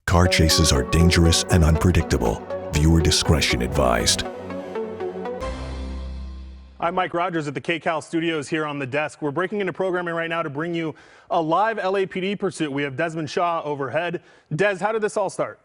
Car chases are dangerous and unpredictable. Viewer discretion advised. I'm Mike Rogers at the KCAL studios here on the desk. We're breaking into programming right now to bring you a live LAPD pursuit. We have Desmond Shaw overhead. Des, how did this all start?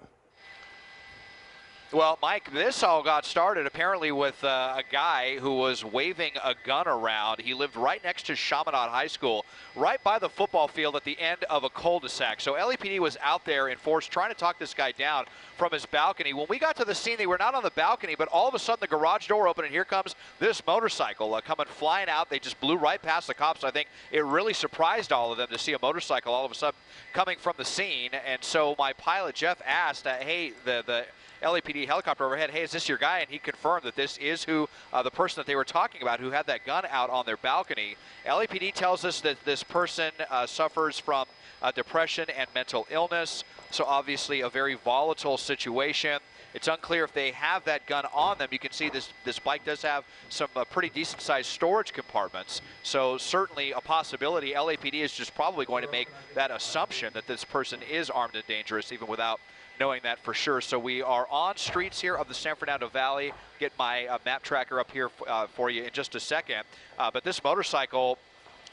Well, Mike, this all got started apparently with a guy who was waving a gun around. He lived right next to Chaminade High School, right by the football field at the end of a cul-de-sac. So LAPD was out there in force trying to talk this guy down from his balcony. When we got to the scene, they were not on the balcony, but all of a sudden the garage door opened, and here comes this motorcycle coming flying out. They just blew right past the cops. I think it really surprised all of them to see a motorcycle all of a sudden coming from the scene. And so my pilot, Jeff, asked, hey, the LAPD helicopter overhead, hey, is this your guy? And he confirmed that this is who the person that they were talking about who had that gun out on their balcony. LAPD tells us that this person suffers from depression and mental illness, so obviously a very volatile situation. It's unclear if they have that gun on them. You can see this bike does have some pretty decent-sized storage compartments, so certainly a possibility. LAPD is just probably going to make that assumption that this person is armed and dangerous, even without knowing that for sure. So we are on streets here of the San Fernando Valley. Get my map tracker up here for you in just a second. But this motorcycle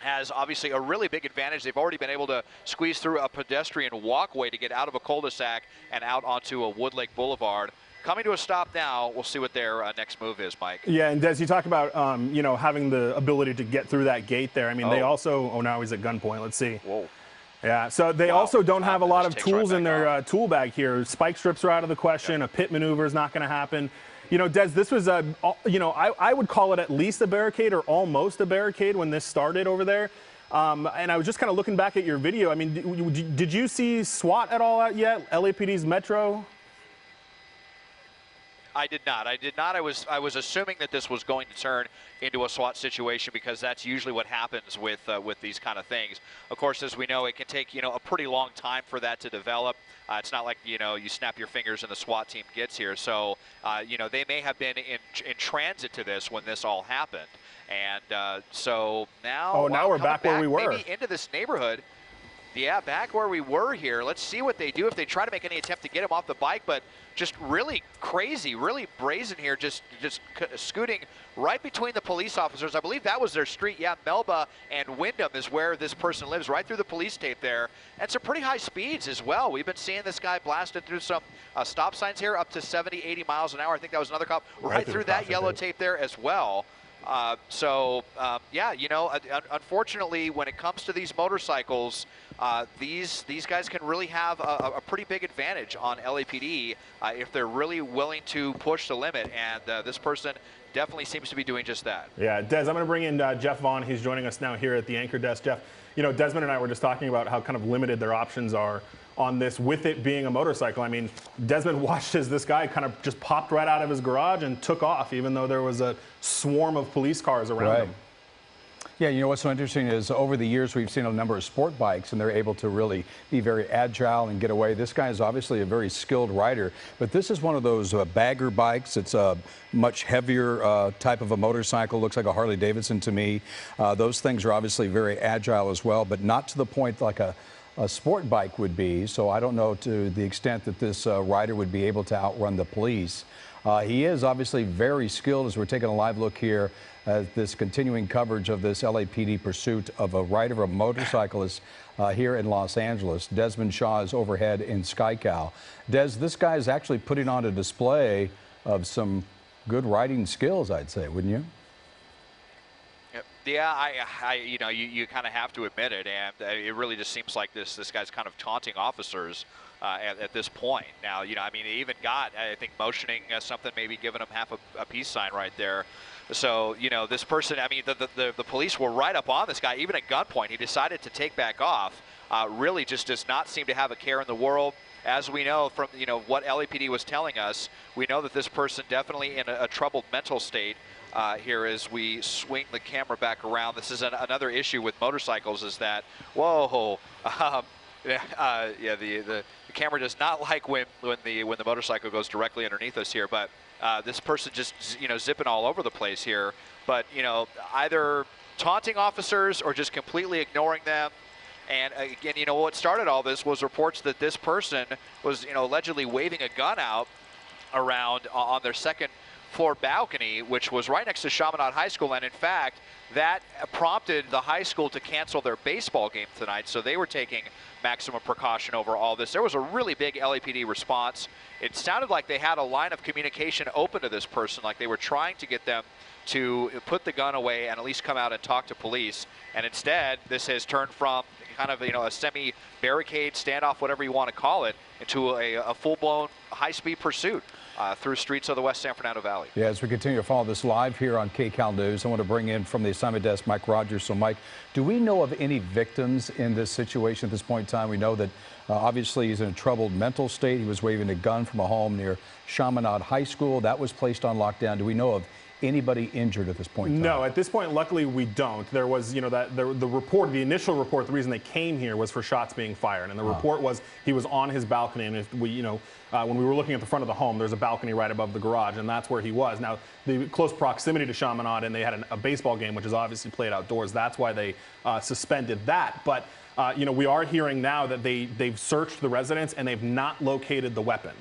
has obviously a really big advantage. They've already been able to squeeze through a pedestrian walkway to get out of a cul-de-sac and out onto a Wood Lake Boulevard. Coming to a stop now. We'll see what their next move is, Mike. Yeah, and Des, you talk about you know, having the ability to get through that gate there. I mean, they also, now he's at gunpoint. Let's see. Whoa. Yeah, so they also don't have a lot of tools in their tool bag here. Spike strips are out of the question. A pit maneuver is not going to happen. You know, Des, this was a, you know, I would call it at least a barricade or almost a barricade when this started over there. And I was just kind of looking back at your video. I mean, did you see SWAT at all yet? LAPD's Metro? I did not. I was assuming that this was going to turn into a SWAT situation because that's usually what happens with these kind of things. Of course, as we know, it can take a pretty long time for that to develop. It's not like you snap your fingers and the SWAT team gets here. So they may have been in transit to this when this all happened, and so now now we're back where we were. Maybe into this neighborhood. Yeah, back where we were here. Let's see what they do if they try to make any attempt to get him off the bike, but just really crazy, really brazen here, just scooting right between the police officers. I believe that was their street. Yeah, Melba and Wyndham is where this person lives, right through the police tape there. And some pretty high speeds as well. We've been seeing this guy blasted through some stop signs here up to 70, 80 miles an hour. I think that was another cop right through that yellow tape there as well. Yeah, unfortunately, when it comes to these motorcycles, these guys can really have a pretty big advantage on LAPD if they're really willing to push the limit, and this person definitely seems to be doing just that. Yeah, Des, I'm going to bring in Jeff Vaughn. He's joining us now here at the anchor desk. Jeff, Desmond and I were just talking about how kind of limited their options are on this, with it being a motorcycle. I mean, Desmond watched as this guy kind of just popped right out of his garage and took off, even though there was a swarm of police cars around him. Yeah, what's so interesting is over the years we've seen a number of sport bikes, and they're able to really be very agile and get away. This guy is obviously a very skilled rider, but this is one of those bagger bikes. It's a much heavier type of a motorcycle. Looks like a Harley Davidson to me. Those things are obviously very agile as well, but not to the point like a sport bike would be. So I don't know to the extent that this rider would be able to outrun the police. He is obviously very skilled, as we're taking a live look here at this continuing coverage of this LAPD pursuit of a rider of a motorcyclist here in Los Angeles. Desmond Shaw is overhead in SkyCal. Des, this guy is actually putting on a display of some good riding skills, I'd say, wouldn't you? Yeah, you kind of have to admit it, and it really just seems like this guy's kind of taunting officers at this point. Now, I mean, he even got, I think, motioning something, maybe giving him half a peace sign right there. So, this person, I mean, the police were right up on this guy, even at gunpoint. He decided to take back off. Really just does not seem to have a care in the world. As we know from, what LAPD was telling us, we know that this person definitely in a troubled mental state. Here as we swing the camera back around. This is another issue with motorcycles, is that, whoa, the camera does not like when the motorcycle goes directly underneath us here, but this person just zipping all over the place here, but either taunting officers or just completely ignoring them. And again, what started all this was reports that this person was, allegedly waving a gun out around on their second floor balcony, which was right next to Chaminade High School. And in fact, that prompted the high school to cancel their baseball game tonight. So they were taking maximum precaution over all this. There was a really big LAPD response. It sounded like they had a line of communication open to this person, like they were trying to get them to put the gun away and at least come out and talk to police. And instead, this has turned from kind of, a semi-barricade, standoff, whatever you want to call it, into a full-blown high-speed pursuit through streets of the West San Fernando Valley. Yeah, as we continue to follow this live here on KCAL News, I want to bring in from the assignment desk Mike Rogers. So, Mike, do we know of any victims in this situation at this point in time? We know that obviously he's in a troubled mental state. He was waving a gun from a home near Chaminade High School. That was placed on lockdown. Do we know of anybody injured at this point in time? No, at this point, luckily, we don't. There was, the report, the initial report, the reason they came here was for shots being fired. And the report was he was on his balcony. And if we, when we were looking at the front of the home, there's a balcony right above the garage, and that's where he was. Now, the close proximity to Chaminade, and they had a baseball game, which is obviously played outdoors. That's why they suspended that. But, we are hearing now that they've searched the residence and they've not located the weapon.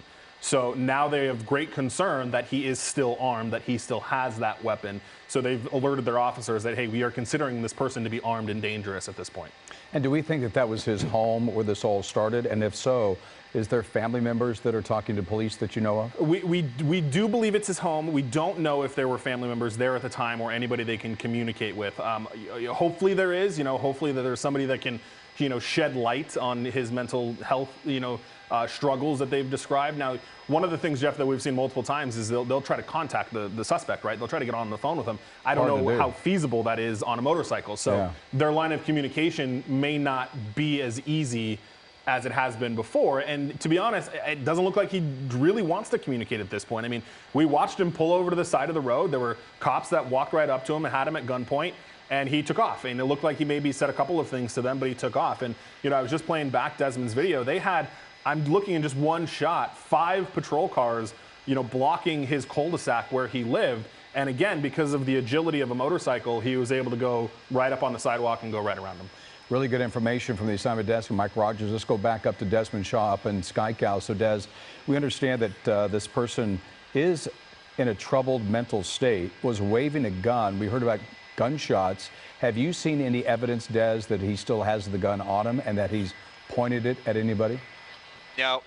So now they have great concern that he is still armed, that he still has that weapon. So they've alerted their officers that, hey, we are considering this person to be armed and dangerous at this point. And do we think that that was his home where this all started? And if so, is there family members that are talking to police that you know of? We do believe it's his home. We don't know if there were family members there at the time or anybody they can communicate with. Hopefully there is, hopefully that there's somebody that can, shed light on his mental health, struggles that they've described. Now, one of the things, Jeff, that we've seen multiple times is they'll try to contact the suspect, right? They'll try to get on the phone with him. I don't know how feasible that is on a motorcycle. So their line of communication may not be as easy as it has been before. And to be honest, it doesn't look like he really wants to communicate at this point. I mean, we watched him pull over to the side of the road. There were cops that walked right up to him and had him at gunpoint. And he took off. And it looked like he maybe said a couple of things to them, but he took off. And, I was just playing back Desmond's video. They had, I'm looking in just one shot, 5 patrol cars, blocking his cul-de-sac where he lived. And again, because of the agility of a motorcycle, he was able to go right up on the sidewalk and go right around them. Really good information from the assignment desk and Mike Rogers. Let's go back up to Desmond Shaw up in SkyCal. So, Des, we understand that this person is in a troubled mental state, was waving a gun. We heard about gunshots. Have you seen any evidence, Des, that he still has the gun on him and that he's pointed it at anybody? No,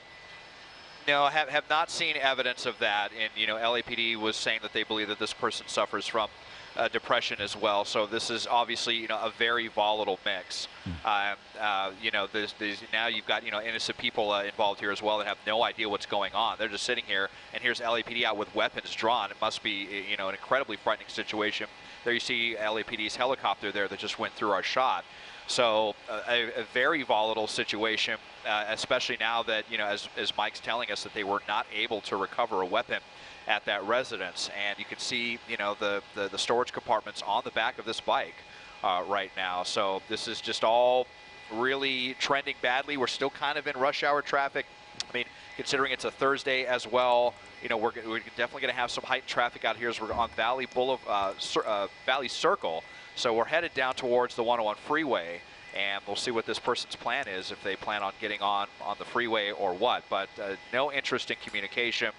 have not seen evidence of that. And, LAPD was saying that they believe that this person suffers from depression as well. So this is obviously, a very volatile mix. Now you've got, innocent people involved here as well that have no idea what's going on. They're just sitting here, and here's LAPD out with weapons drawn. It must be, an incredibly frightening situation. There you see LAPD's helicopter there that just went through our shot. So a very volatile situation, especially now that, as Mike's telling us, that they were not able to recover a weapon at that residence. And you can see, the storage compartments on the back of this bike right now. So this is just all really trending badly. We're still kind of in rush hour traffic. I mean, considering it's a Thursday as well, we're definitely going to have some heightened traffic out here as we're on Valley Circle. So we're headed down towards the 101 freeway, and we'll see what this person's plan is, if they plan on getting on the freeway or what. But no interest in communication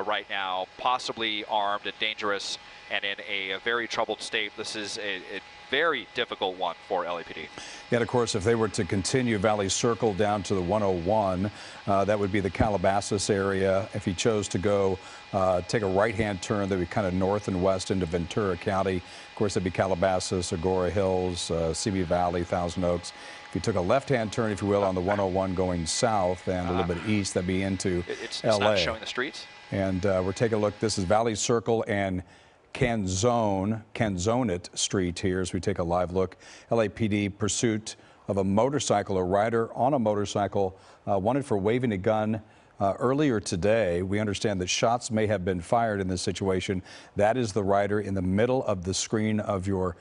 right now, possibly armed and dangerous and in a very troubled state. This is a very difficult one for LAPD. And of course, if they were to continue Valley Circle down to the 101, that would be the Calabasas area. If he chose to go take a right-hand turn, that would be kind of north and west into Ventura County. Of course, that'd be Calabasas, Agora Hills, CB Valley, Thousand Oaks. If you took a left-hand turn, if you will, on the 101 going south and a little bit east, that'd be into it's LA. Not showing the streets. And we're taking a look. This is Valley Circle and Canzonet Street here as we take a live look. LAPD pursuit of a motorcycle, a rider on a motorcycle wanted for waving a gun earlier today. We understand that shots may have been fired in this situation. That is the rider in the middle of the screen of your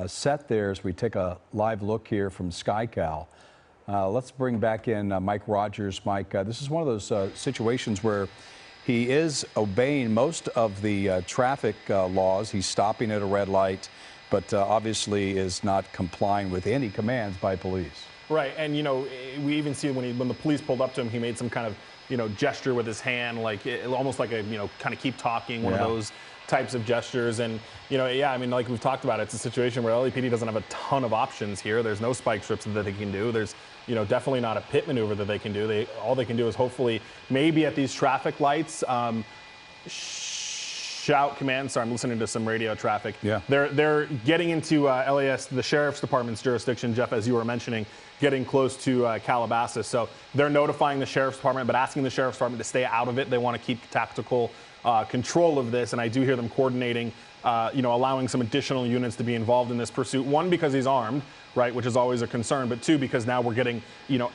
set there as we take a live look here from SkyCal. Let's bring back in Mike Rogers. Mike, this is one of those situations where he is obeying most of the traffic laws. He's stopping at a red light, but obviously is not complying with any commands by police. Right, and we even see when the police pulled up to him, he made some kind of gesture with his hand, like almost like a kind of keep talking, one of those types of gestures. And yeah, I mean, like we've talked about, it's a situation where LAPD doesn't have a ton of options here. There's no spike strips that they can do. There's definitely not a pit maneuver that they can do. All they can do is hopefully maybe at these traffic lights. Shout command. Sorry, I'm listening to some radio traffic. Yeah. They're getting into LAS, the sheriff's department's jurisdiction, Jeff, as you were mentioning, getting close to Calabasas. So they're notifying the sheriff's department, but asking the sheriff's department to stay out of it. They want to keep tactical control of this, and I do hear them coordinating, allowing some additional units to be involved in this pursuit. One, because he's armed, right, which is always a concern, but two, because now we're getting,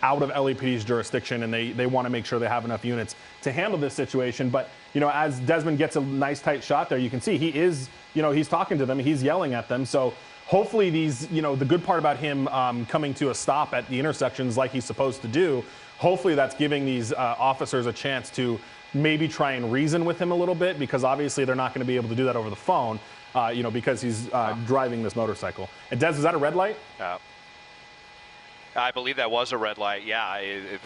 out of LAPD's jurisdiction, and they want to make sure they have enough units to handle this situation. But, as Desmond gets a nice tight shot there, you can see he is, he's talking to them, he's yelling at them. So hopefully these, the good part about him coming to a stop at the intersections like he's supposed to do, hopefully that's giving these officers a chance to maybe try and reason with him a little bit, because obviously they're not going to be able to do that over the phone, because he's driving this motorcycle. And Des, is that a red light? I believe that was a red light. Yeah,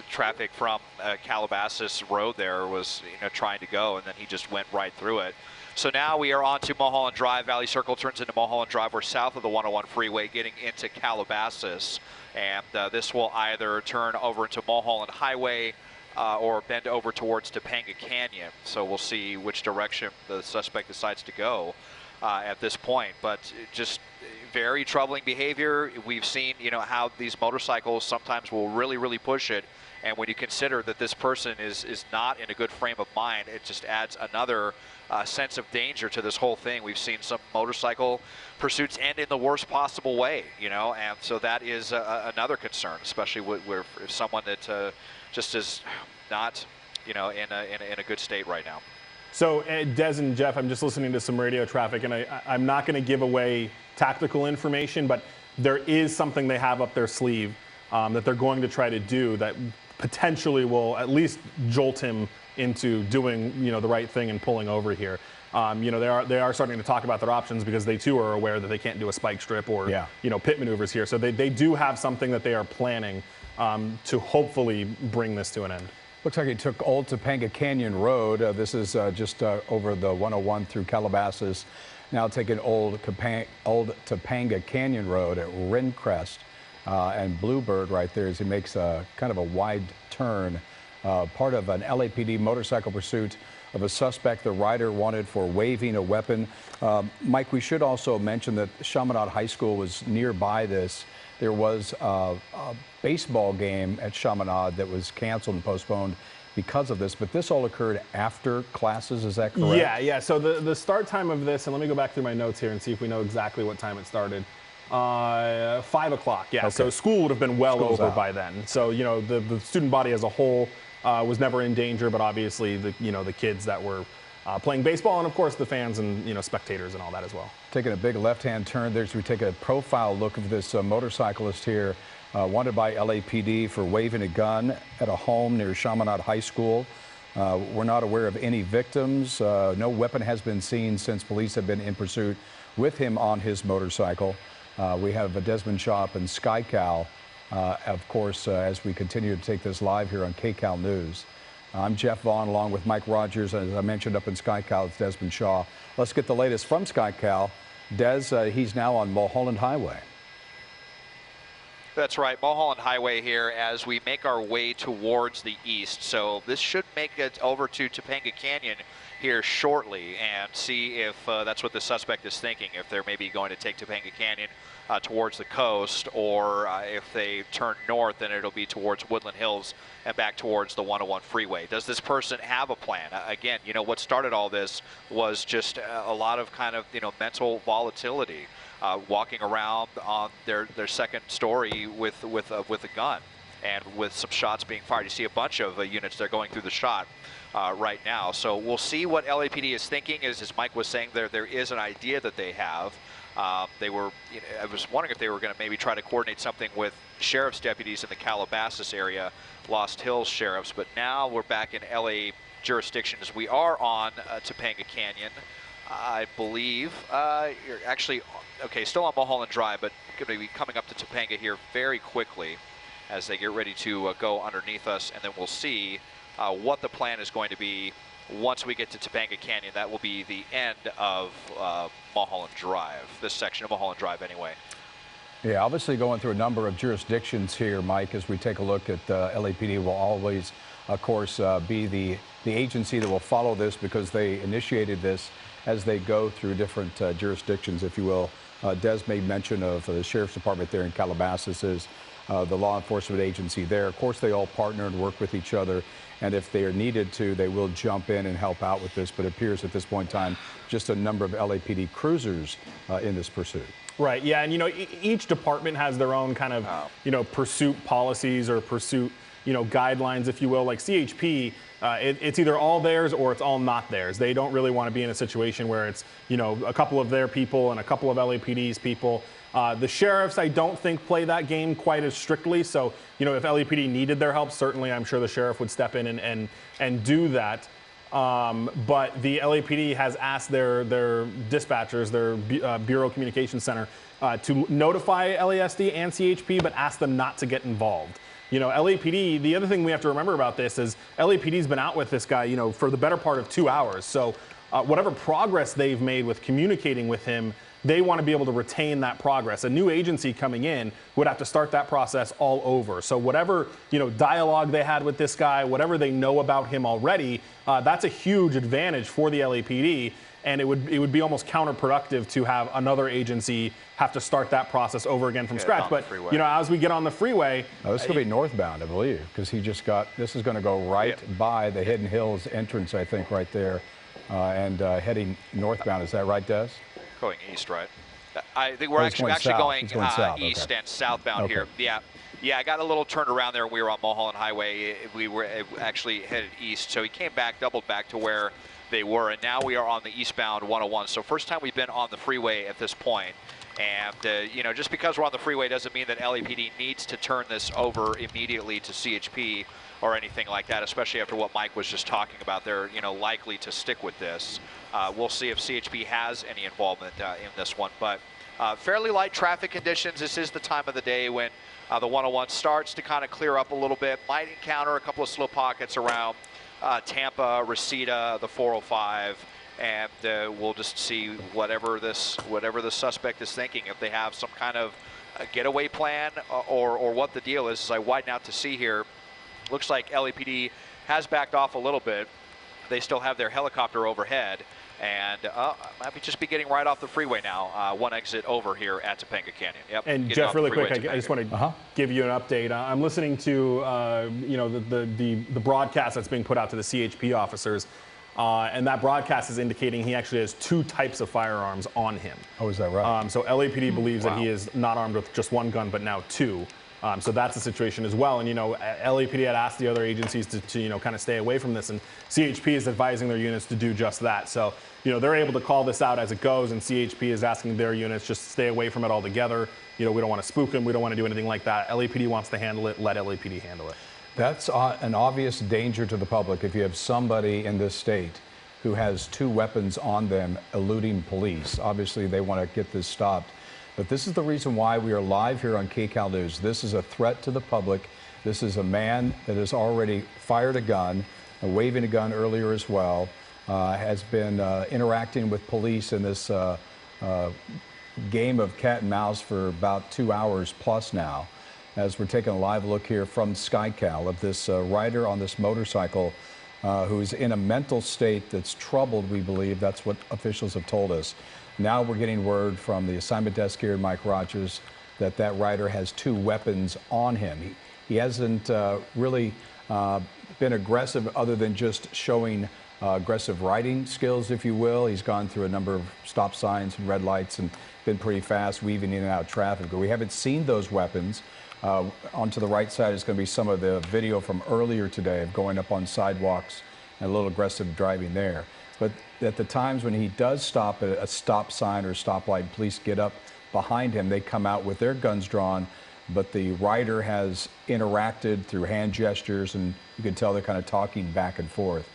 traffic from Calabasas Road there was trying to go, and then he just went right through it. So now we are on to Mulholland Drive. Valley Circle turns into Mulholland Drive. We're south of the 101 freeway getting into Calabasas, and this will either turn over into Mulholland Highway or bend over towards Topanga Canyon. So we'll see which direction the suspect decides to go at this point. But just very troubling behavior. We've seen, how these motorcycles sometimes will really, really push it. And when you consider that this person is not in a good frame of mind, it just adds another sense of danger to this whole thing. We've seen some motorcycle pursuits end in the worst possible way, and so that is another concern, especially with someone that just is not, in a good state right now. So Des and Jeff, I'm just listening to some radio traffic, and I'm not going to give away tactical information, but there is something they have up their sleeve that they're going to try to do that potentially will at least jolt him into doing the right thing and pulling over here. They are starting to talk about their options, because they too are aware that they can't do a spike strip or pit maneuvers here. So they do have something that they are planning to hopefully bring this to an end. Looks like he took Old Topanga Canyon Road. This is just over the 101 through Calabasas. Now taking Old Topanga Canyon Road at Rencrest and Bluebird right there as he makes a kind of a wide turn. Part of an LAPD motorcycle pursuit of a suspect the rider wanted for waving a weapon. Mike, we should also mention that Chaminade High School was nearby this. There was a baseball game at Chaminade that was canceled and postponed because of this, but this all occurred after classes, is that correct? Yeah. So the start time of this, and let me go back through my notes here and see if we know exactly what time it started. 5 o'clock, yeah. Okay. So school would have been well School's over out by then. So, the student body as a whole was never in danger, but obviously the kids that were playing baseball, and of course the fans and spectators and all that as well. Taking a big left-hand turn there, so we take a profile look of this motorcyclist here, wanted by LAPD for waving a gun at a home near Chaminade High School. We're not aware of any victims. No weapon has been seen since police have been in pursuit with him on his motorcycle. We have Desmond Shaw up in SkyCal, of course, as we continue to take this live here on KCAL News. I'm Jeff Vaughn along with Mike Rogers. As I mentioned, up in SkyCal, it's Desmond Shaw. Let's get the latest from SkyCal. Des, he's now on Mulholland Highway. That's right, Mulholland Highway here as we make our way towards the east. So this should make it over to Topanga Canyon here shortly and see if that's what the suspect is thinking, if they're maybe going to take Topanga Canyon towards the coast, or if they turn north, then it'll be towards Woodland Hills and back towards the 101 freeway. Does this person have a plan? Again, what started all this was just a lot of kind of, mental volatility, walking around on their second story with a gun and with some shots being fired. You see a bunch of units that are going through the shot right now. So we'll see what LAPD is thinking. As Mike was saying, there is an idea that they have. They were, I was wondering if they were going to maybe try to coordinate something with sheriff's deputies in the Calabasas area, Lost Hills sheriffs, but now we're back in LA jurisdictions. We are on Topanga Canyon, I believe. You're actually, okay, still on Mulholland Drive, but going to be coming up to Topanga here very quickly. as they get ready to go underneath us, and then we'll see what the plan is going to be once we get to Topanga Canyon. That will be the end of Mulholland Drive, this section of Mulholland Drive anyway. Yeah, obviously going through a number of jurisdictions here, Mike, as we take a look at LAPD will always, of course, be the agency that will follow this because they initiated this as they go through different jurisdictions, if you will. Des made mention of the Sheriff's Department there in Calabasas is the law enforcement agency there. Of course, they all partner and work with each other, and if they are needed to, they will jump in and help out with this, but it appears at this point in time, just a number of LAPD cruisers in this pursuit. Right, yeah, and each department has their own kind of, pursuit policies or pursuit, guidelines, if you will. Like CHP, it's either all theirs or it's all not theirs. They don't really want to be in a situation where it's, a couple of their people and a couple of LAPD's people. The sheriffs, I don't think, play that game quite as strictly. So, if LAPD needed their help, certainly I'm sure the sheriff would step in and do that. But the LAPD has asked their dispatchers, their Bureau Communications Center, to notify LASD and CHP, but ask them not to get involved. LAPD, the other thing we have to remember about this is LAPD's been out with this guy, for the better part of 2 hours. So whatever progress they've made with communicating with him, they want to be able to retain that progress. A new agency coming in would have to start that process all over. So whatever, dialogue they had with this guy, whatever they know about him already, that's a huge advantage for the LAPD. And it would be almost counterproductive to have another agency have to start that process over again from scratch. But, as we get on the freeway. Oh, this is going to be northbound, I believe, because he just this is going to go right by the Hidden Hills entrance, I think, right there, and heading northbound. Is that right, Des? Going east, right? I think we're actually going east and southbound here. Yeah, I got a little turned around there when we were on Mulholland Highway. We were actually headed east, so he came back, doubled back to where they were, and now we are on the eastbound 101. So first time we've been on the freeway at this point. And, just because we're on the freeway doesn't mean that LAPD needs to turn this over immediately to CHP or anything like that, especially after what Mike was just talking about. They're, likely to stick with this. We'll see if CHP has any involvement in this one. But fairly light traffic conditions. This is the time of the day when the 101 starts to kind of clear up a little bit. Might encounter a couple of slow pockets around Tampa, Reseda, the 405. And we'll just see whatever the suspect is thinking, if they have some kind of getaway plan or what the deal is. As I widen out to see here, looks like LAPD has backed off a little bit. They still have their helicopter overhead, and might just be getting right off the freeway now. One exit over here at Topanga Canyon. Yep. And Jeff, really quick, I just want to give you an update. I'm listening to the broadcast that's being put out to the CHP officers. And that broadcast is indicating he actually has 2 types of firearms on him. Oh, is that right? So LAPD believes that he is not armed with just 1 gun, but now 2. So that's the situation as well. And, LAPD had asked the other agencies to kind of stay away from this. And CHP is advising their units to do just that. So, they're able to call this out as it goes. And CHP is asking their units just stay away from it altogether. We don't want to spook them. We don't want to do anything like that. LAPD wants to handle it. Let LAPD handle it. That's an obvious danger to the public if you have somebody in this state who has 2 weapons on them eluding police. Obviously, they want to get this stopped. But this is the reason why we are live here on KCAL News. This is a threat to the public. This is a man that has already fired a gun, waving a gun earlier as well, has been interacting with police in this game of cat and mouse for about 2 hours plus now. As we're taking a live look here from SkyCal of this rider on this motorcycle who's in a mental state that's troubled, we believe. That's what officials have told us. Now we're getting word from the assignment desk here, Mike Rogers, that rider has 2 weapons on him. He hasn't really been aggressive other than just showing aggressive riding skills, if you will. He's gone through a number of stop signs and red lights and been pretty fast, weaving in and out of traffic. But we haven't seen those weapons. Onto the right side is going to be some of the video from earlier today of going up on sidewalks and a little aggressive driving there. But at the times when he does stop at a stop sign or stoplight, police get up behind him. They come out with their guns drawn, but the rider has interacted through hand gestures, and you can tell they're kind of talking back and forth.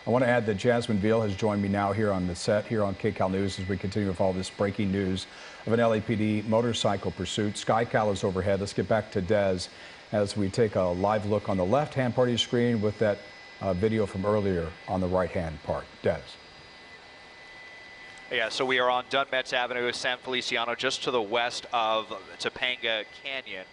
I want to add that Jasmine Veal has joined me now here on the set here on KCAL News as we continue with all this breaking news of an LAPD motorcycle pursuit. SkyCal is overhead. Let's get back to Des. as we take a live look on the left-hand part of your screen with that video from earlier on the right-hand part. Des. Yeah, so we are on Dunmetz Avenue, San Feliciano, just to the west of Topanga Canyon.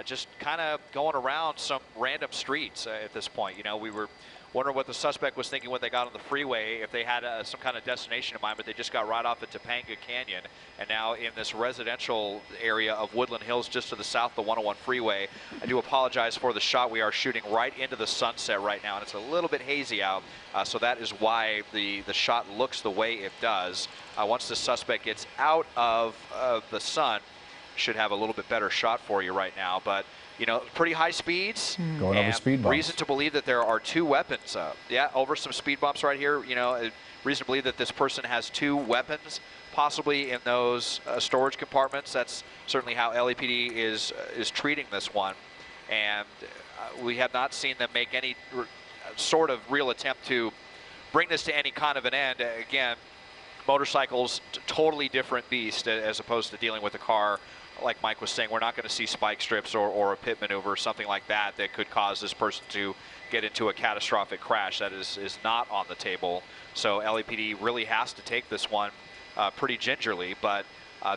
Just kind of going around some random streets at this point. You know, we were wondering what the suspect was thinking when they got on the freeway, if they had some kind of destination in mind, but they just got right off at Topanga Canyon, and now in this residential area of Woodland Hills just to the south of the 101 freeway. I do apologize for the shot. We are shooting right into the sunset right now, and it's a little bit hazy out, so that is why the shot looks the way it does. Once the suspect gets out of the sun, should have a little bit better shot for you right now, but you know, pretty high speeds. Going over speed bumps. Reason to believe that there are two weapons. Yeah, over some speed bumps right here. You know, reason to believe that this person has two weapons, possibly in those storage compartments. That's certainly how LAPD is treating this one, and we have not seen them make any sort of real attempt to bring this to any kind of an end. Again, motorcycles, totally different beast as opposed to dealing with a car. Like Mike was saying, we're not going to see spike strips or a pit maneuver or something like that that could cause this person to get into a catastrophic crash. That is not on the table. So LAPD really has to take this one pretty gingerly, but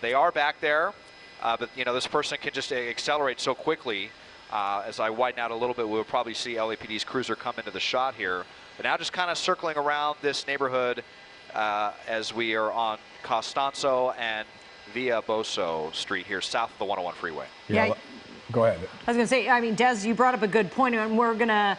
they are back there. But you know, this person can just accelerate so quickly. As I widen out a little bit, we'll probably see LAPD's cruiser come into the shot here. But now just kind of circling around this neighborhood as we are on Costanzo and Via Boso Street here, south of the 101 freeway. Yeah, go ahead. I was going to say, I mean, Des, you brought up a good point, and we're going to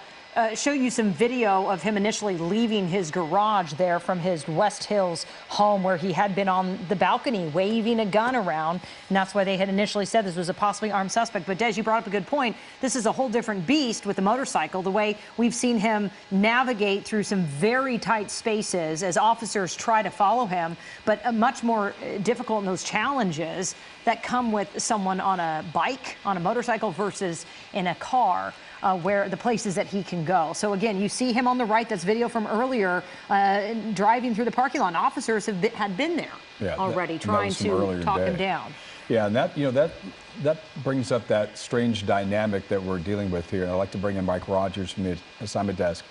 show you some video of him initially leaving his garage there from his West Hills home, where he had been on the balcony waving a gun around, and that's why they had initially said this was a possibly armed suspect. But Des, you brought up a good point. This is a whole different beast with the motorcycle, the way we've seen him navigate through some very tight spaces as officers try to follow him, but much more difficult in those challenges that come with someone on a bike, on a motorcycle versus in a car. Where the places that he can go. So again, you see him on the right. That's video from earlier, driving through the parking lot. And officers had been there already, trying to talk him down. Yeah, and that brings up that strange dynamic that we're dealing with here. And I'd like to bring in Mike Rogers from the assignment desk.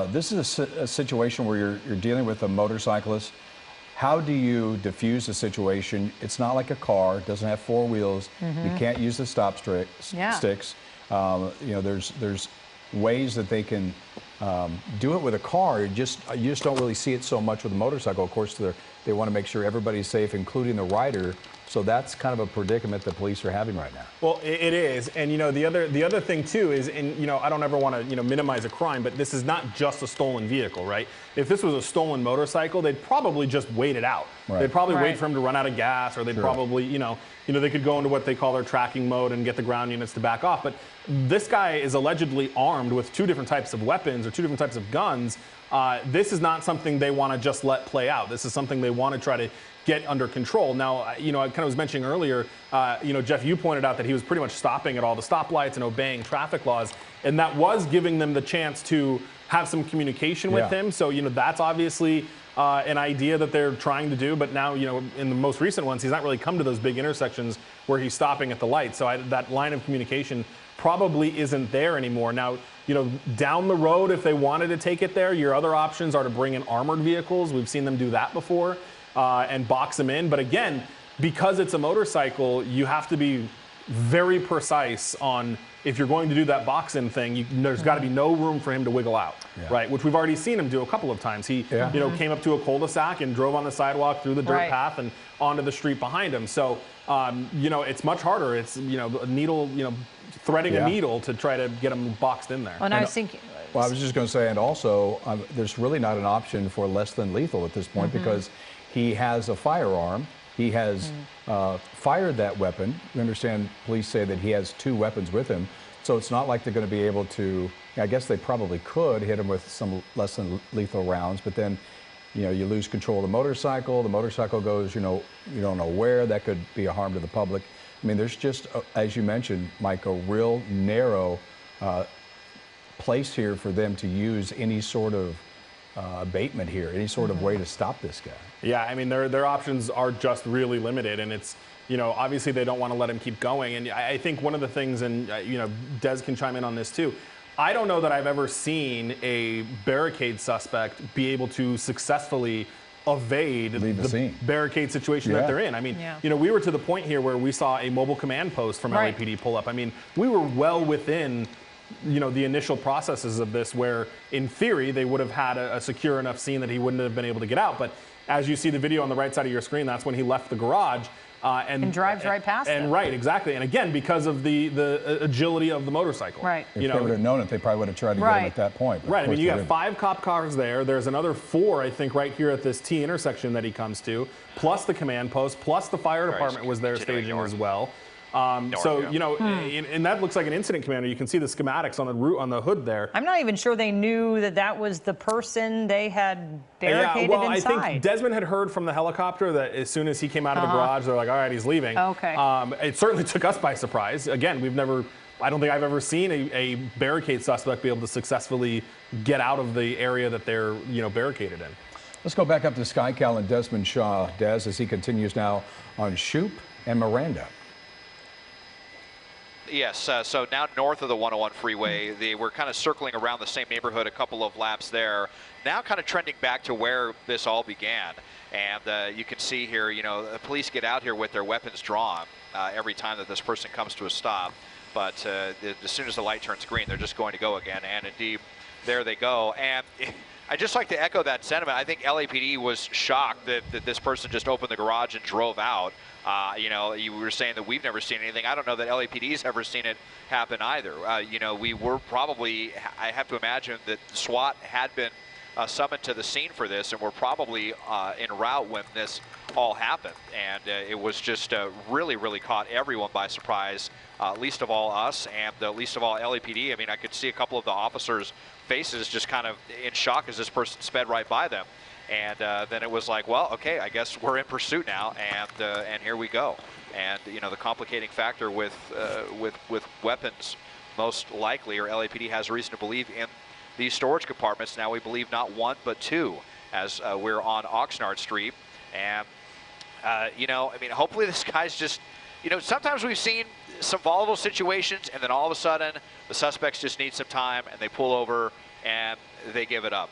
This is a situation where you're dealing with a motorcyclist. How do you diffuse the situation? It's not like a car. It doesn't have four wheels. You can't use the stop sticks. You know, there's ways that they can do it with a car. You just don't really see it so much with a motorcycle. Of course, they want to make sure everybody's safe, including the rider. So that's kind of a predicament the police are having right now. Well, it is, and you know, the other thing too is, and you know, I don't ever want to minimize a crime, but this is not just a stolen vehicle, right? If this was a stolen motorcycle, they'd probably just wait it out. Right. They'd probably wait for him to run out of gas, or they'd probably, you know, they could go into what they call their tracking mode and get the ground units to back off. But this guy is allegedly armed with two different types of weapons or two different types of guns. This is not something they want to just let play out. This is something they want to try to get under control. Now, you know, I kind of was mentioning earlier, you know, Jeff, you pointed out that he was pretty much stopping at all the stoplights and obeying traffic laws, and that was giving them the chance to have some communication with him. So, you know, that's obviously an idea that they're trying to do. But now, you know, in the most recent ones, he's not really come to those big intersections where he's stopping at the light. So that line of communication probably isn't there anymore. Now, you know, down the road, if they wanted to take it there, your other options are to bring in armored vehicles. We've seen them do that before. And box them in. But again, because it's a motorcycle, you have to be very precise on if you're going to do that box-in thing. There's got to be no room for him to wiggle out, right? Which we've already seen him do a couple of times. He, you know, came up to a cul-de-sac and drove on the sidewalk through the dirt path and onto the street behind him. So, you know, it's much harder. It's, you know, a needle, you know, threading a needle to try to get him boxed in there. And I was thinking. Well, I was just going to say, and also, there's really not an option for less than lethal at this point because he has a firearm. He has fired that weapon. We understand police say that he has two weapons with him. So it's not like they're going to be able to, I guess they probably could hit him with some less than lethal rounds, but then, you know, you lose control of the motorcycle goes, you know, you don't know where. That could be a harm to the public. I mean, there's just, as you mentioned, Mike, a real narrow place here for them to use any sort of abatement here, any sort of way to stop this guy. Yeah, I mean, their options are just really limited, and it's, obviously they don't want to let him keep going. And I think one of the things, and Des can chime in on this too, I don't know that I've ever seen a barricade suspect be able to successfully evade the barricade situation that they're in. I mean, we were to the point here where we saw a mobile command post from LAPD pull up. I mean, we were well within the initial processes of this, where in theory they would have had a secure enough scene that he wouldn't have been able to get out. But as you see the video on the right side of your screen, that's when he left the garage. And drives right past them. Right, exactly. And again, because of the agility of the motorcycle. Right. If they would have known it, they probably would have tried to get him at that point. Right. I mean, you got 5 cop cars there. There's another 4, I think, right here at this T intersection that he comes to, plus the command post, plus the fire department was there staging as well. And that looks like an incident commander. You can see the schematics on the hood there. I'm not even sure they knew that was the person they had barricaded inside. I think Desmond had heard from the helicopter that as soon as he came out of the garage, they're like, all right, he's leaving. Okay. It certainly took us by surprise. Again, I don't think I've ever seen a barricade suspect be able to successfully get out of the area that they're, barricaded in. Let's go back up to SkyCal and Desmond Shaw, Des, as he continues now on Shoup and Miranda. Yes, so now north of the 101 freeway, they were kind of circling around the same neighborhood, a couple of laps there. Now kind of trending back to where this all began. And you can see here, the police get out here with their weapons drawn every time that this person comes to a stop. But as soon as the light turns green, they're just going to go again. And indeed, there they go. And I'd just like to echo that sentiment. I think LAPD was shocked that this person just opened the garage and drove out. You were saying that we've never seen anything. I don't know that LAPD's ever seen it happen either. We were probably, I have to imagine that SWAT had been summoned to the scene for this, and were probably en route when this all happened. And it was just really, really caught everyone by surprise, least of all us, and least of all LAPD. I mean, I could see a couple of the officers' faces just kind of in shock as this person sped right by them. And then it was like, well, okay, I guess we're in pursuit now, and here we go. And the complicating factor with weapons, most likely, or LAPD has reason to believe, in these storage compartments. Now we believe not 1 but 2, as we're on Oxnard Street. And I mean, hopefully this guy's just, sometimes we've seen some volatile situations, and then all of a sudden the suspects just need some time and they pull over and they give it up.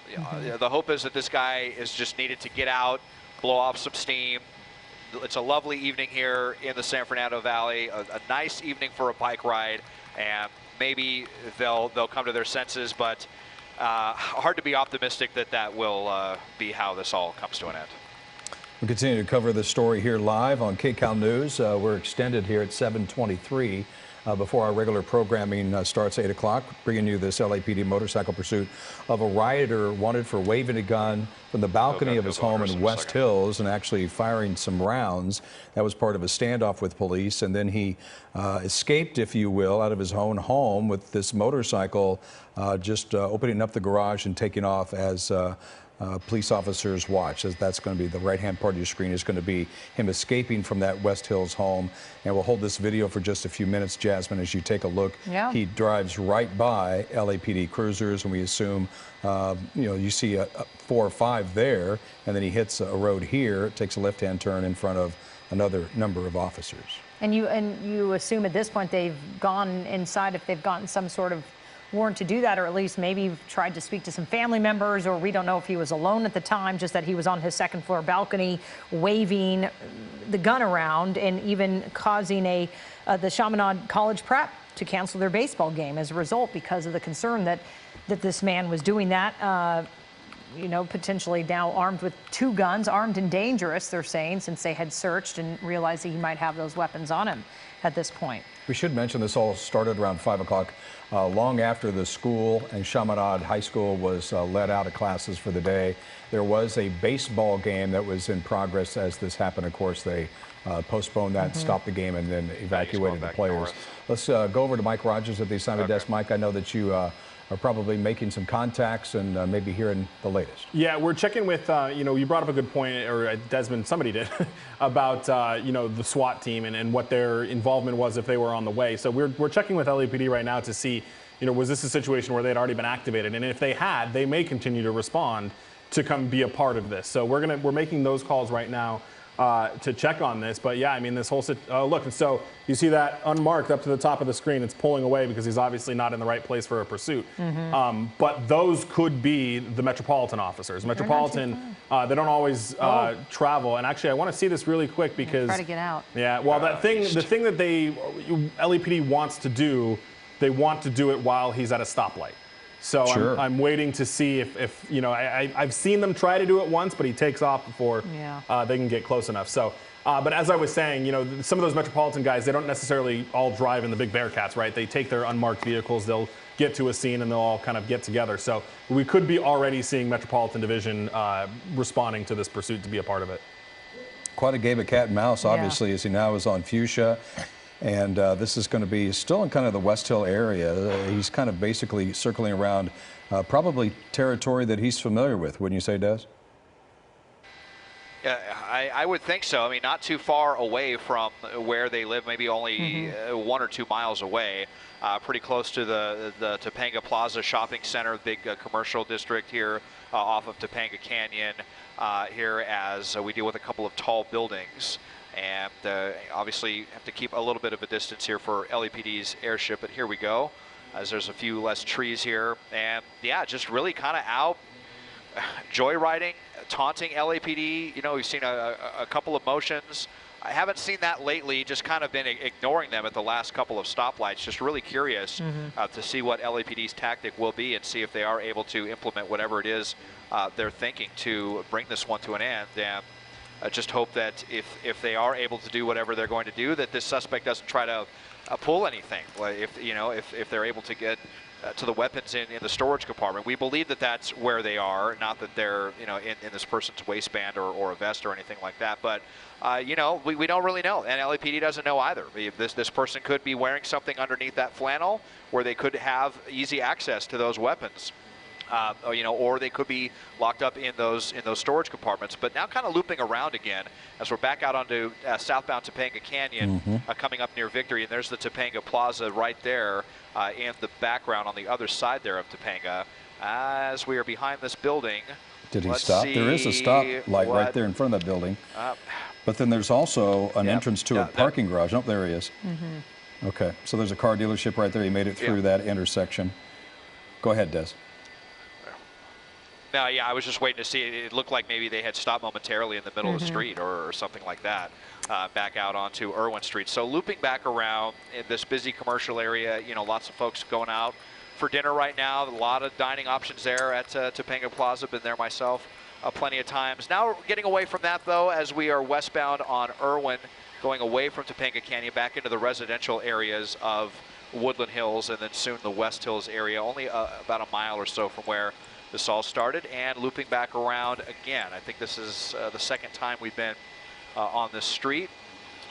The hope is that this guy is just needed to get out, blow off some steam. It's a lovely evening here in the San Fernando Valley, a nice evening for a bike ride, and maybe they'll come to their senses, but hard to be optimistic that will be how this all comes to an end. We continue to cover the story here live on KCAL News. We're extended here at 7:23. Before our regular programming starts 8 o'clock, bringing you this LAPD motorcycle pursuit of a rioter wanted for waving a gun from the balcony of his home in West Hills and actually firing some rounds. That was part of a standoff with police, and then he escaped, if you will, out of his own home with this motorcycle, just opening up the garage and taking off as police officers watch. As that's going to be the right-hand part of your screen is going to be him escaping from that West Hills home. And we'll hold this video for just a few minutes, Jasmine, as you take a look. Yeah. He drives right by LAPD cruisers, and we assume, you see 4 or 5 there, and then he hits a road here, takes a left-hand turn in front of another number of officers. And you assume at this point they've gone inside, if they've gotten some sort of warrant to do that, or at least maybe tried to speak to some family members, or we don't know if he was alone at the time, just that he was on his second floor balcony waving the gun around and even causing the Chaminade College prep to cancel their baseball game as a result, because of the concern that this man was doing that. Potentially now armed with 2 guns, armed and dangerous, they're saying, since they had searched and realized that he might have those weapons on him at this point. We should mention this all started around 5 o'clock, long after the school and Chaminade High School was let out of classes for the day. There was a baseball game that was in progress as this happened. Of course, they postponed that, stopped the game, and then evacuated the players. Let's go over to Mike Rogers at the assignment desk. Mike, I know that you are probably making some contacts and maybe hearing the latest. Yeah, we're checking with, you brought up a good point, or Desmond, somebody did, about, the SWAT team and what their involvement was if they were on the way. So we're checking with LAPD right now to see, was this a situation where they'd already been activated? And if they had, they may continue to respond to come be a part of this. So we're making those calls right now. to check on this. But yeah, I mean, this whole look, and so you see that unmarked up to the top of the screen. It's pulling away because he's obviously not in the right place for a pursuit. But those could be the Metropolitan officers. Metropolitan, they don't always travel. And actually, I want to see this really quick because try to get out. Yeah, well, the thing that LAPD wants to do, they want to do it while he's at a stoplight. So Sure. I'm waiting to see if you know, I've seen them try to do it once, but he takes off before they can get close enough. So, but as I was saying, you know, some of those Metropolitan guys, they don't necessarily all drive in the big Bearcats, right? They take their unmarked vehicles, they'll get to a scene, and they'll all kind of get together. So we could be already seeing Metropolitan Division responding to this pursuit to be a part of it. Quite a game of cat and mouse, obviously, as he now is on Fuchsia. And this is going to be still in kind of the West Hill area. He's kind of basically circling around probably territory that he's familiar with, wouldn't you say, Des? Yeah, I would think so. I mean, not too far away from where they live, maybe only 1 or 2 miles away. Pretty close to the Topanga Plaza Shopping Center, big commercial district here off of Topanga Canyon here as we deal with a couple of tall buildings. And obviously have to keep a little bit of a distance here for LAPD's airship, but here we go, as there's a few less trees here. And yeah, just really kind of out joyriding, taunting LAPD. You know, we've seen a couple of motions. I haven't seen that lately, just kind of been ignoring them at the last couple of stoplights. Just really curious to see what LAPD's tactic will be and see if they are able to implement whatever it is they're thinking to bring this one to an end. And I just hope that if they are able to do whatever they're going to do, that this suspect doesn't try to pull anything. If they're able to get to the weapons in the storage compartment. We believe that that's where they are, not that they're in this person's waistband or a vest or anything like that. But we don't really know, and LAPD doesn't know either. This person could be wearing something underneath that flannel where they could have easy access to those weapons. Or they could be locked up in those storage compartments. But now kind of looping around again as we're back out onto southbound Topanga Canyon, coming up near Victory, and there's the Topanga Plaza right there in the background on the other side there of Topanga. As we are behind this building, did he stop? There is a stop light right there in front of that building. But then there's also an entrance to a parking garage. Oh, there he is. Okay, so there's a car dealership right there. He made it through that intersection. Go ahead, Des. No, yeah, I was just waiting to see. It looked like maybe they had stopped momentarily in the middle of the street or something like that, back out onto Irwin Street. So looping back around in this busy commercial area, lots of folks going out for dinner right now. A lot of dining options there at Topanga Plaza. Been there myself plenty of times. Now getting away from that, though, as we are westbound on Irwin, going away from Topanga Canyon back into the residential areas of Woodland Hills and then soon the West Hills area, only about a mile or so from where this all started, and looping back around again. I think this is the second time we've been on this street.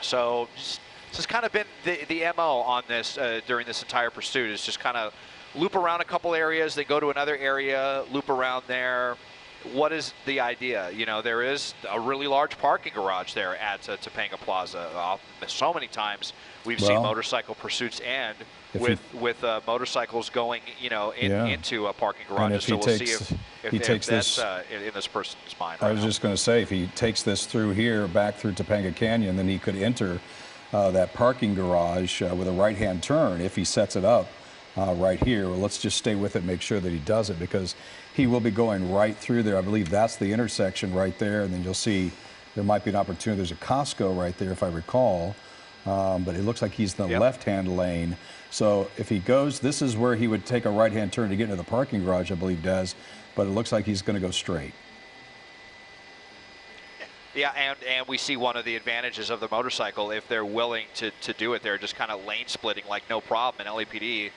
So this has kind of been the MO on this during this entire pursuit, is just kind of loop around a couple areas, they go to another area, loop around there. What is the idea? There is a really large parking garage there at Topanga Plaza. So many times we've seen motorcycle pursuits end with motorcycles going, into a parking garage. So we'll see if that's in this person's mind. I was just going to say, if he takes this through here, back through Topanga Canyon, then he could enter that parking garage with a right-hand turn if he sets it up right here. Well, let's just stay with it, make sure that he does it, because he will be going right through there. I believe that's the intersection right there, and then you'll see there might be an opportunity. There's a Costco right there, if I recall, but it looks like he's in the left-hand lane. So if he goes, this is where he would take a right-hand turn to get into the parking garage, I believe, Des, but it looks like he's going to go straight. Yeah, and we see one of the advantages of the motorcycle, if they're willing to do it, they're just kind of lane splitting like no problem. And LAPD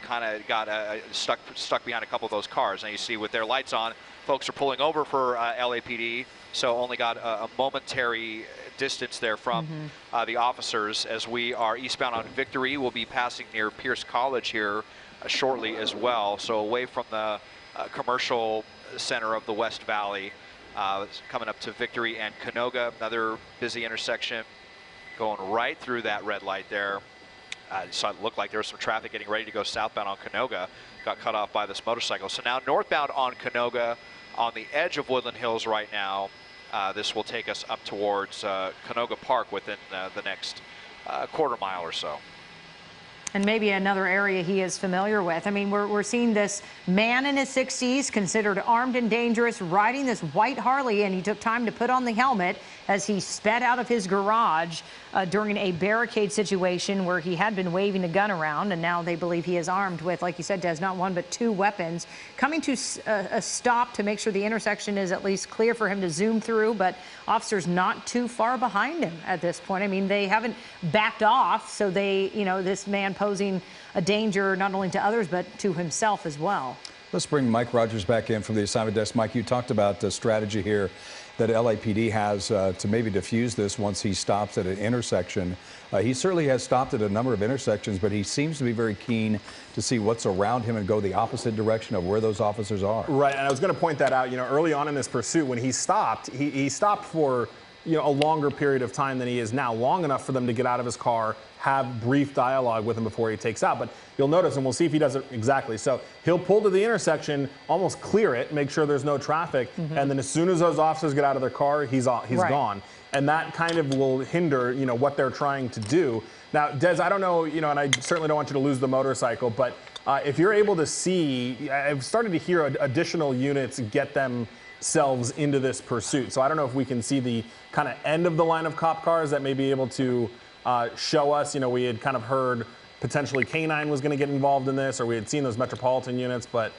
kind of got stuck behind a couple of those cars. And you see with their lights on, folks are pulling over for LAPD, so only got a momentary distance there from the officers. As we are eastbound on Victory, we'll be passing near Pierce College here shortly as well. So away from the commercial center of the West Valley. Coming up to Victory and Canoga, another busy intersection, going right through that red light there. So it looked like there was some traffic getting ready to go southbound on Canoga, got cut off by this motorcycle. So now northbound on Canoga, on the edge of Woodland Hills right now, this will take us up towards Canoga Park within the next quarter mile or so. And maybe another area he is familiar with. I mean, we're seeing this man in his 60s, considered armed and dangerous, riding this white Harley, and he took time to put on the helmet as he sped out of his garage during a barricade situation where he had been waving a gun around, and now they believe he is armed with, like you said, Des, not one but two weapons. Coming to a stop to make sure the intersection is at least clear for him to zoom through, but officers not too far behind him at this point. I mean, they haven't backed off, so they, you know, this man posing a danger not only to others but to himself as well. Let's bring Mike Rogers back in from the assignment desk. Mike, you talked about the strategy here that LAPD has to maybe diffuse this once he stops at an intersection. He certainly has stopped at a number of intersections, but he seems to be very keen to see what's around him and go the opposite direction of where those officers are. Right, and I was going to point that out. You know, early on in this pursuit, when he stopped for, you know, a longer period of time than he is now, long enough for them to get out of his car, have brief dialogue with him before he takes out. But you'll notice, and we'll see if he does it exactly. So he'll pull to the intersection, almost clear it, make sure there's no traffic, and then as soon as those officers get out of their car, he's gone. And that kind of will hinder, you know, what they're trying to do. Now, Des, I don't know, you know, and I certainly don't want you to lose the motorcycle, but if you're able to see, I've started to hear additional units get themselves into this pursuit. So I don't know if we can see the kind of end of the line of cop cars that may be able to show us. You know, we had kind of heard potentially K9 was going to get involved in this, or we had seen those metropolitan units, but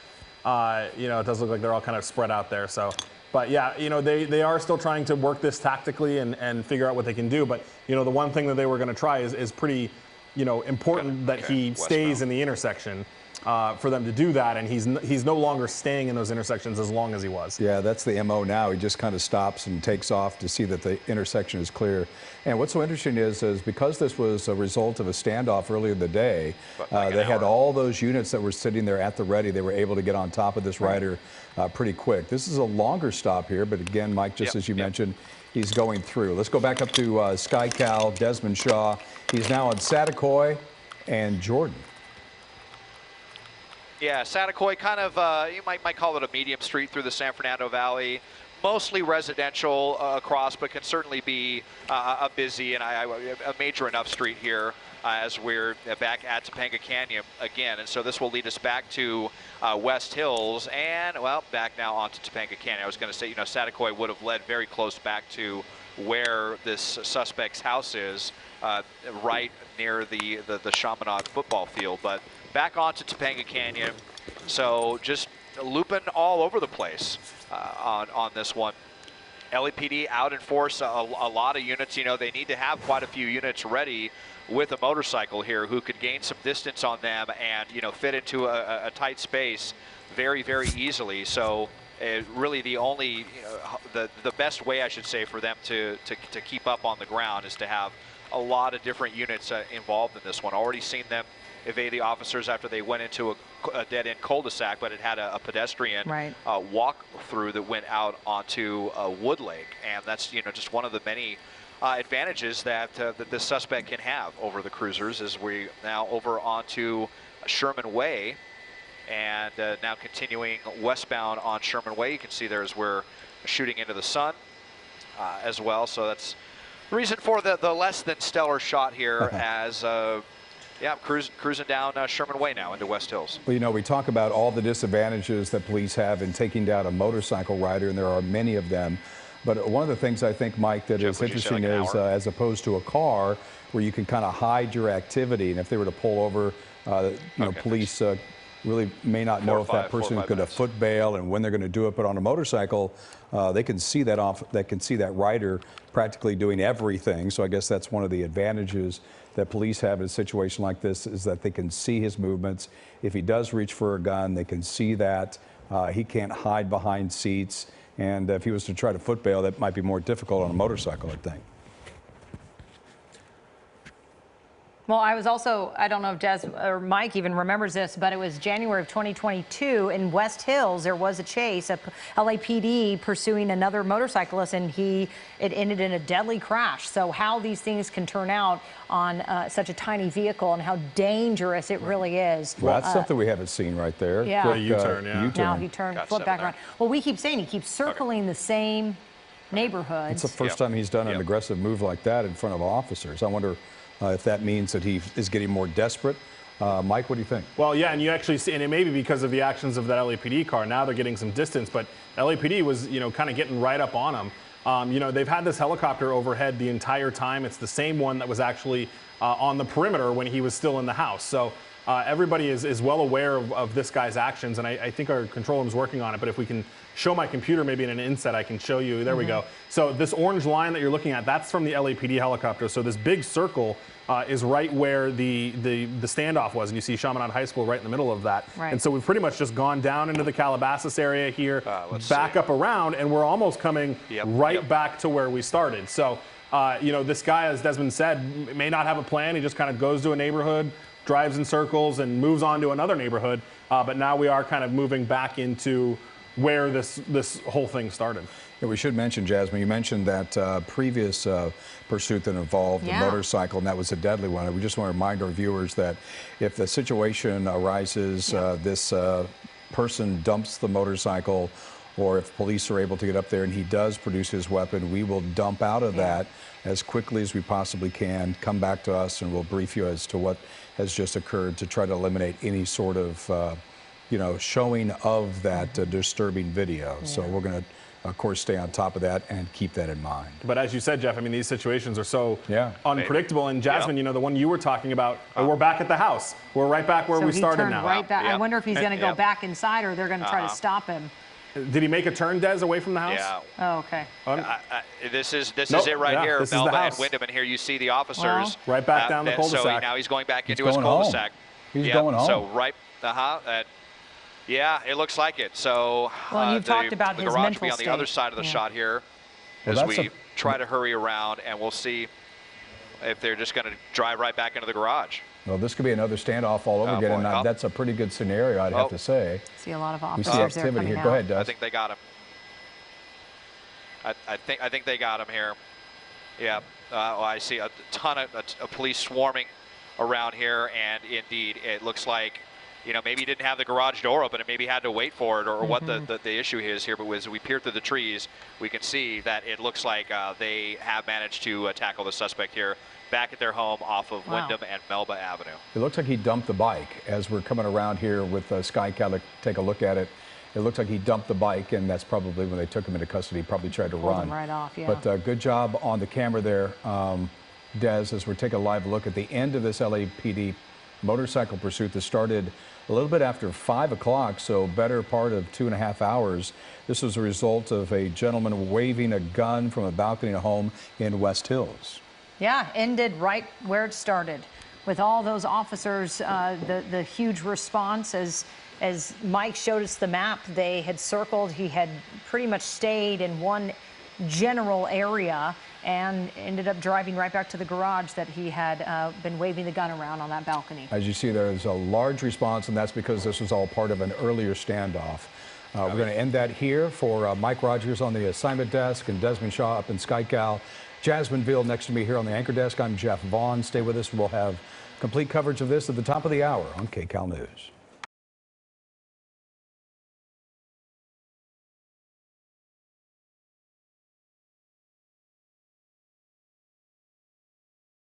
you know, it does look like they're all kind of spread out there. So, but yeah, you know, they are still trying to work this tactically and figure out what they can do. But you know, the one thing that they were going to try is pretty, you know, important that he stays in the intersection. For them to do that, and he's no longer staying in those intersections as long as he was. Yeah, that's the MO now. He just kind of stops and takes off to see that the intersection is clear. And what's so interesting is because this was a result of a standoff earlier in the day, they had all those units that were sitting there at the ready. They were able to get on top of this rider pretty quick. This is a longer stop here, but again, Mike, just as you mentioned, he's going through. Let's go back up to SkyCal, Desmond Shaw. He's now on Satakoy and Jordan. Yeah, Satakoy, kind of, you might call it a medium street through the San Fernando Valley. Mostly residential across, but can certainly be a busy and a major enough street here as we're back at Topanga Canyon again. And so this will lead us back to West Hills and, well, back now onto Topanga Canyon. I was going to say, you know, Satakoy would have led very close back to where this suspect's house is, right near the Chaminade football field. But back onto Topanga Canyon, so just looping all over the place on this one. LAPD out in force, a lot of units. You know, they need to have quite a few units ready with a motorcycle here who could gain some distance on them and, you know, fit into a tight space very, very easily. So really the only, you know, the best way, I should say, for them to keep up on the ground is to have a lot of different units involved in this one. Already seen them evade the officers after they went into a dead-end cul-de-sac, but it had a pedestrian walk through that went out onto Wood Lake, and that's, you know, just one of the many advantages that that this suspect can have over the cruisers. As we now over onto Sherman Way, and now continuing westbound on Sherman Way. You can see there as we're shooting into the sun as well. So that's the reason for the less than stellar shot here as. Yeah, cruising down Sherman Way now into West Hills. Well, you know, we talk about all the disadvantages that police have in taking down a motorcycle rider, and there are many of them. But one of the things I think, Mike, that is interesting is as opposed to a car where you can kind of hide your activity, and if they were to pull over, you know, police really may not know if that person is going to foot bail and when they're going to do it. But on a motorcycle, they can see that they can see that rider practically doing everything. So I guess that's one of the advantages that police have in a situation like this, is that they can see his movements. If he does reach for a gun, they can see that. He can't hide behind seats. And if he was to try to foot bail, that might be more difficult on a motorcycle, I think. Well, I was also, I don't know if Des or Mike even remembers this, but it was January of 2022 in West Hills. There was a chase, a LAPD pursuing another motorcyclist, and it ended in a deadly crash. So how these things can turn out on such a tiny vehicle and how dangerous it really is. Well, that's something we haven't seen right there. Yeah. Quick, U-turn, Now he turned, flipped back around. Well, we keep saying he keeps circling the same neighborhoods. It's the first time he's done an aggressive move like that in front of officers. I wonder if that means that he is getting more desperate. Mike, what do you think? Well, yeah, and you actually see, and it may be because of the actions of that LAPD car. Now they're getting some distance, but LAPD was, kind of getting right up on him. They've had this helicopter overhead the entire time. It's the same one that was actually on the perimeter when he was still in the house. So everybody is well aware of this guy's actions, and I think our control room is working on it. But if we can show my computer maybe in an inset, I can show you. There we go. So this orange line that you're looking at, that's from the LAPD helicopter. So this big circle is right where the standoff was, and you see Chaminade High School right in the middle of that. Right. And so we've pretty much just gone down into the Calabasas area here, back up around, and we're almost coming back to where we started. So, this guy, as Desmond said, may not have a plan. He just kind of goes to a neighborhood, drives in circles, and moves on to another neighborhood. But now we are kind of moving back into where this whole thing started. Yeah, we should mention, Jasmine, you mentioned that previous pursuit that involved the motorcycle, and that was a deadly one. We just want to remind our viewers that if the situation arises, this person dumps the motorcycle, or if police are able to get up there and he does produce his weapon, we will dump out of that as quickly as we possibly can, come back to us, and we'll brief you as to what has just occurred to try to eliminate any sort of showing of that disturbing video. So we're going to, of course, stay on top of that and keep that in mind. But as you said, Jeff, I mean, these situations are so unpredictable. And Jasmine, the one you were talking about, we're back at the house. We're right back where we started now. Right back. I wonder if he's going to go back inside, or they're going to try to stop him. Did he make a turn, Des, away from the house? Yeah. Oh, okay. This is it right here, this Melba is the and house. Wyndham, and here you see the officers. Right back down the cul-de-sac. So now he's going back into his cul-de-sac. He's going home. So yeah, it looks like it. So you've talked about the his garage mental will be on the state. other side of the shot here as we try to hurry around, and we'll see if they're just going to drive right back into the garage. Well, this could be another standoff all over again, and that's a pretty good scenario, I'd have to say. See a lot of officers we see activity here. Go ahead, Doug. I think they got him. I think they got him here. Yeah, I see a ton of police swarming around here, and indeed, it looks like, maybe he didn't have the garage door open and maybe had to wait for it, or what the issue is here. But as we peer through the trees, we can see that it looks like they have managed to tackle the suspect here back at their home off of Wyndham and Melba Avenue. It looks like he dumped the bike. As we're coming around here with SkyCal to take a look at it, it looks like he dumped the bike, and that's probably when they took him into custody. He probably tried to run. Him right off, But good job on the camera there, Des, as we're taking a live look at the end of this LAPD motorcycle pursuit that started a little bit after 5 o'clock, so better part of 2.5 hours. This was a result of a gentleman waving a gun from a balcony at home in West Hills. Yeah, ended right where it started, with all those officers, the huge response. As Mike showed us the map, they had circled. He had pretty much stayed in one general area and ended up driving right back to the garage that he had been waving the gun around on that balcony. As you see, there's a large response, and that's because this was all part of an earlier standoff. We're going to end that here. For Mike Rogers on the assignment desk and Desmond Shaw up in SkyCal, Jasmine Veal next to me here on the anchor desk. I'm Jeff Vaughn. Stay with us. We'll have complete coverage of this at the top of the hour on KCAL News.